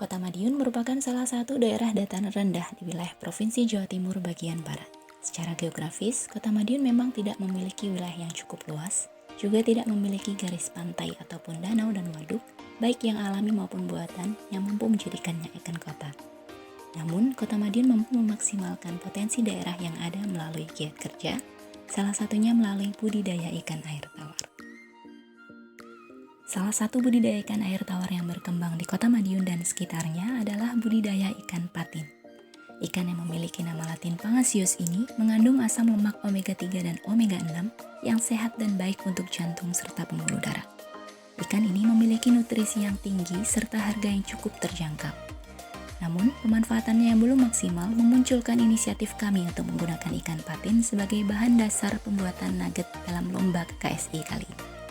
Kota Madiun merupakan salah satu daerah dataran rendah di wilayah Provinsi Jawa Timur bagian barat. Secara geografis, Kota Madiun memang tidak memiliki wilayah yang cukup luas, juga tidak memiliki garis pantai ataupun danau dan waduk, baik yang alami maupun buatan, yang mampu menjadikannya ikon kota. Namun, Kota Madiun mampu memaksimalkan potensi daerah yang ada melalui giat kerja, salah satunya melalui budidaya ikan air tawar. Salah satu budidaya ikan air tawar yang berkembang di Kota Madiun dan sekitarnya adalah budidaya ikan patin. Ikan yang memiliki nama latin Pangasius ini mengandung asam lemak omega 3 dan omega 6 yang sehat dan baik untuk jantung serta pembuluh darah. Ikan ini memiliki nutrisi yang tinggi serta harga yang cukup terjangkau. Namun, pemanfaatannya yang belum maksimal memunculkan inisiatif kami untuk menggunakan ikan patin sebagai bahan dasar pembuatan nugget dalam lomba KKSI kali ini.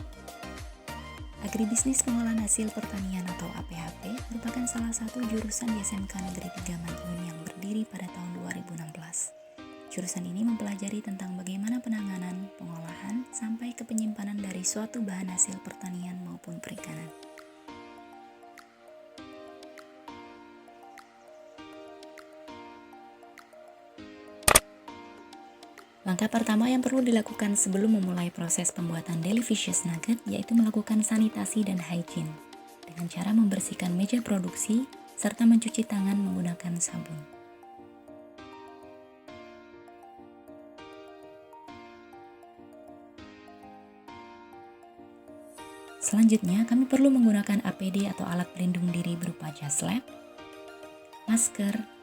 Agribisnis Pengolahan Hasil Pertanian atau APHP merupakan salah satu jurusan di SMK Negeri 3 Madiun yang berdiri pada tahun 2016. Jurusan ini mempelajari tentang bagaimana penanganan, pengolahan, sampai ke penyimpanan dari suatu bahan hasil pertanian maupun perikanan. Langkah pertama yang perlu dilakukan sebelum memulai proses pembuatan delicious nugget yaitu melakukan sanitasi dan hygiene dengan cara membersihkan meja produksi serta mencuci tangan menggunakan sabun. Selanjutnya, kami perlu menggunakan APD atau alat pelindung diri berupa jas lab, masker,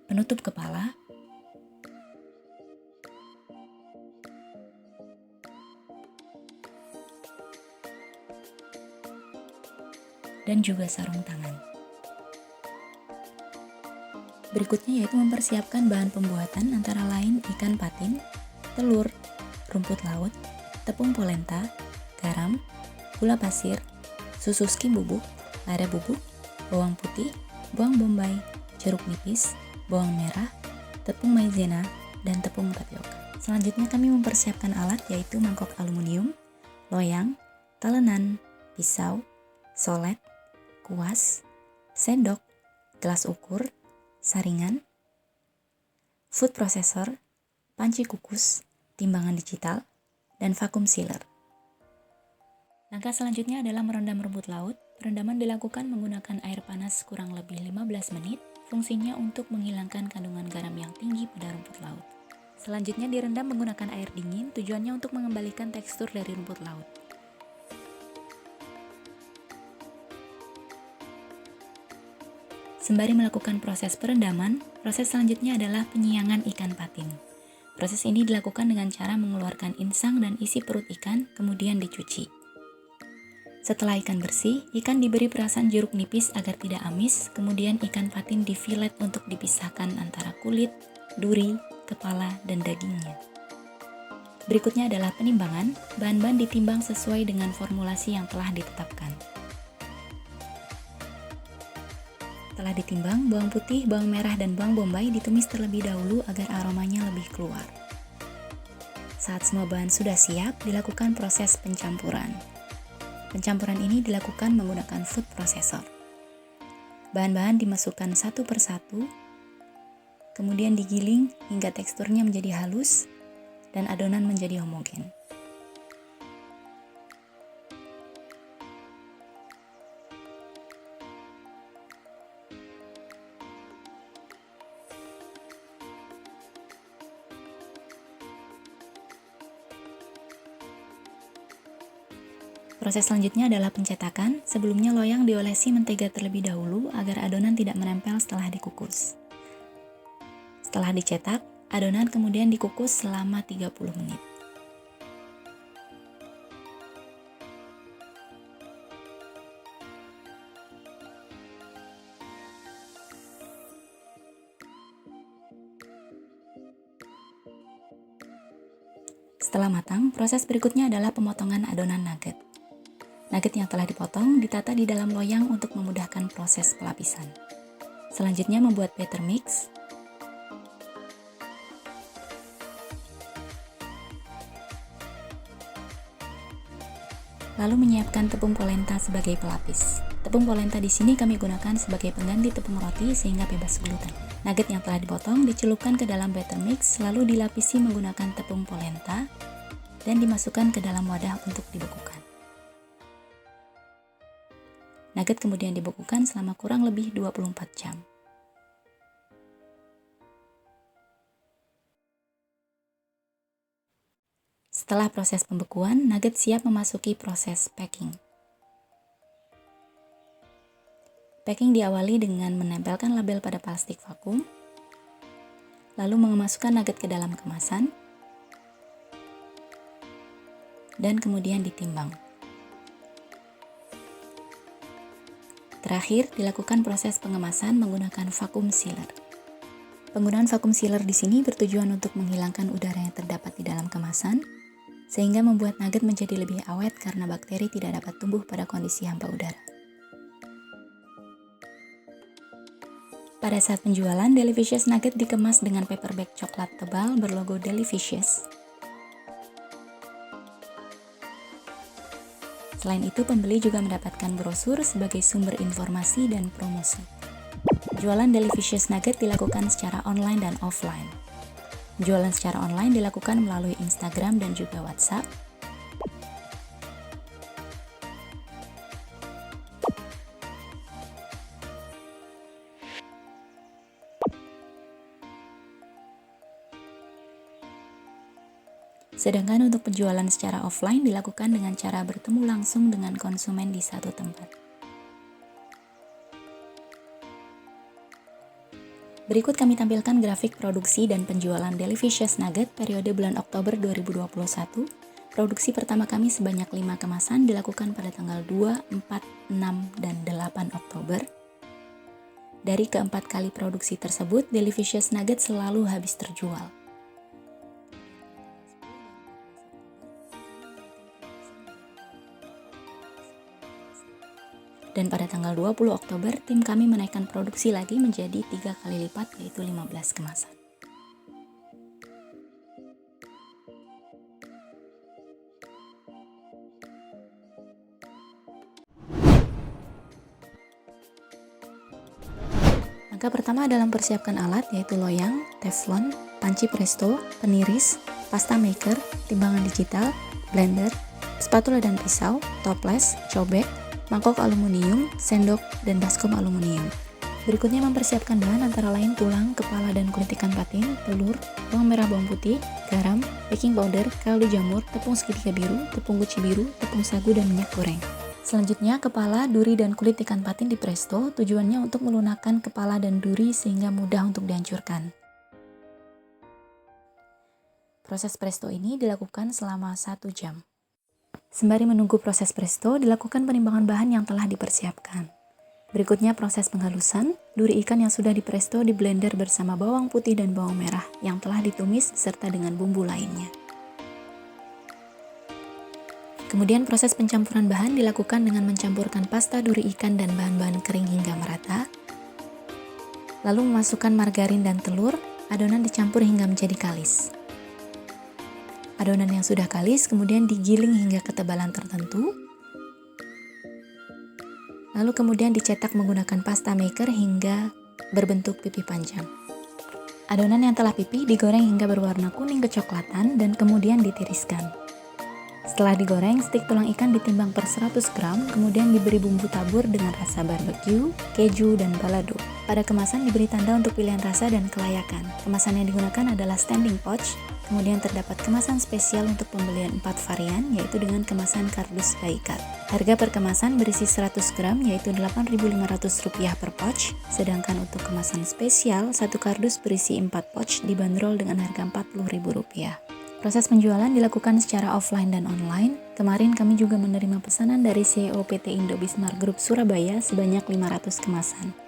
penutup kepala, dan juga sarung tangan. Berikutnya yaitu mempersiapkan bahan pembuatan antara lain ikan patin, telur, rumput laut, tepung polenta, garam, gula pasir, susu skim bubuk, lada bubuk, bawang putih, bawang bombay, jeruk nipis, bawang merah, tepung maizena, dan tepung tapioka. Selanjutnya kami mempersiapkan alat yaitu mangkok aluminium, loyang, talenan, pisau, solet, kuas, sendok, gelas ukur, saringan, food processor, panci kukus, timbangan digital, dan vacuum sealer. Langkah selanjutnya adalah merendam rumput laut. Perendaman dilakukan menggunakan air panas kurang lebih 15 menit. Fungsinya untuk menghilangkan kandungan garam yang tinggi pada rumput laut. Selanjutnya direndam menggunakan air dingin, tujuannya untuk mengembalikan tekstur dari rumput laut. Sembari melakukan proses perendaman, proses selanjutnya adalah penyiangan ikan patin. Proses ini dilakukan dengan cara mengeluarkan insang dan isi perut ikan, kemudian dicuci. Setelah ikan bersih, ikan diberi perasan jeruk nipis agar tidak amis, kemudian ikan patin difilet untuk dipisahkan antara kulit, duri, kepala, dan dagingnya. Berikutnya adalah penimbangan. Bahan-bahan ditimbang sesuai dengan formulasi yang telah ditetapkan. Setelah ditimbang, bawang putih, bawang merah, dan bawang bombay ditumis terlebih dahulu agar aromanya lebih keluar. Saat semua bahan sudah siap, dilakukan proses pencampuran. Pencampuran ini dilakukan menggunakan food processor. Bahan-bahan dimasukkan satu persatu, kemudian digiling hingga teksturnya menjadi halus dan adonan menjadi homogen. Proses selanjutnya adalah pencetakan. Sebelumnya loyang diolesi mentega terlebih dahulu agar adonan tidak menempel setelah dikukus. Setelah dicetak, adonan kemudian dikukus selama 30 menit. Setelah matang, proses berikutnya adalah pemotongan adonan nugget. Nugget yang telah dipotong ditata di dalam loyang untuk memudahkan proses pelapisan. Selanjutnya membuat batter mix. Lalu menyiapkan tepung polenta sebagai pelapis. Tepung polenta di sini kami gunakan sebagai pengganti tepung roti sehingga bebas gluten. Nugget yang telah dipotong dicelupkan ke dalam batter mix, lalu dilapisi menggunakan tepung polenta dan dimasukkan ke dalam wadah untuk dibekukan. Nugget kemudian dibekukan selama kurang lebih 24 jam. Setelah proses pembekuan, nugget siap memasuki proses packing. Packing diawali dengan menempelkan label pada plastik vakum, lalu memasukkan nugget ke dalam kemasan, dan kemudian ditimbang. Terakhir, dilakukan proses pengemasan menggunakan vacuum sealer. Penggunaan vacuum sealer di sini bertujuan untuk menghilangkan udara yang terdapat di dalam kemasan, sehingga membuat nugget menjadi lebih awet karena bakteri tidak dapat tumbuh pada kondisi hampa udara. Pada saat penjualan, Delicious Nugget dikemas dengan paper bag coklat tebal berlogo Delicious. Selain itu, pembeli juga mendapatkan brosur sebagai sumber informasi dan promosi. Jualan Delicious Nugget dilakukan secara online dan offline. Jualan secara online dilakukan melalui Instagram dan juga WhatsApp. Sedangkan untuk penjualan secara offline dilakukan dengan cara bertemu langsung dengan konsumen di satu tempat. Berikut kami tampilkan grafik produksi dan penjualan Delicious Nugget periode bulan Oktober 2021. Produksi pertama kami sebanyak 5 kemasan dilakukan pada tanggal 2, 4, 6, dan 8 Oktober. Dari keempat kali produksi tersebut, Delicious Nugget selalu habis terjual. Dan pada tanggal 20 Oktober, tim kami menaikkan produksi lagi menjadi 3 kali lipat, yaitu 15 kemasan. Langkah pertama adalah mempersiapkan alat, yaitu loyang, teflon, panci presto, peniris, pasta maker, timbangan digital, blender, spatula dan pisau, toples, cobek, mangkok aluminium, sendok, dan baskom aluminium. Berikutnya mempersiapkan bahan antara lain tulang, kepala, dan kulit ikan patin, telur, bawang merah, bawang putih, garam, baking powder, kaldu jamur, tepung segitiga biru, tepung guci biru, tepung sagu, dan minyak goreng. Selanjutnya, kepala, duri, dan kulit ikan patin di presto, tujuannya untuk melunakkan kepala dan duri sehingga mudah untuk dihancurkan. Proses presto ini dilakukan selama 1 jam. Sembari menunggu proses presto, dilakukan penimbangan bahan yang telah dipersiapkan. Berikutnya proses penghalusan, duri ikan yang sudah dipresto di blender bersama bawang putih dan bawang merah yang telah ditumis serta dengan bumbu lainnya. Kemudian proses pencampuran bahan dilakukan dengan mencampurkan pasta duri ikan dan bahan-bahan kering hingga merata. Lalu memasukkan margarin dan telur, adonan dicampur hingga menjadi kalis. Adonan yang sudah kalis kemudian digiling hingga ketebalan tertentu. Lalu kemudian dicetak menggunakan pasta maker hingga berbentuk pipi panjang. Adonan yang telah pipih digoreng hingga berwarna kuning kecoklatan dan kemudian ditiriskan. Setelah digoreng, stik tulang ikan ditimbang per 100 gram, kemudian diberi bumbu tabur dengan rasa barbecue, keju, dan balado. Pada kemasan diberi tanda untuk pilihan rasa dan kelayakan. Kemasan yang digunakan adalah standing pouch, kemudian terdapat kemasan spesial untuk pembelian 4 varian, yaitu dengan kemasan kardus die cut. Harga per kemasan berisi 100 gram, yaitu Rp8.500 per pouch, sedangkan untuk kemasan spesial, satu kardus berisi 4 pouch dibanderol dengan harga Rp40.000. Proses penjualan dilakukan secara offline dan online. Kemarin kami juga menerima pesanan dari CEO PT Indo Bismart Group Surabaya sebanyak 500 kemasan.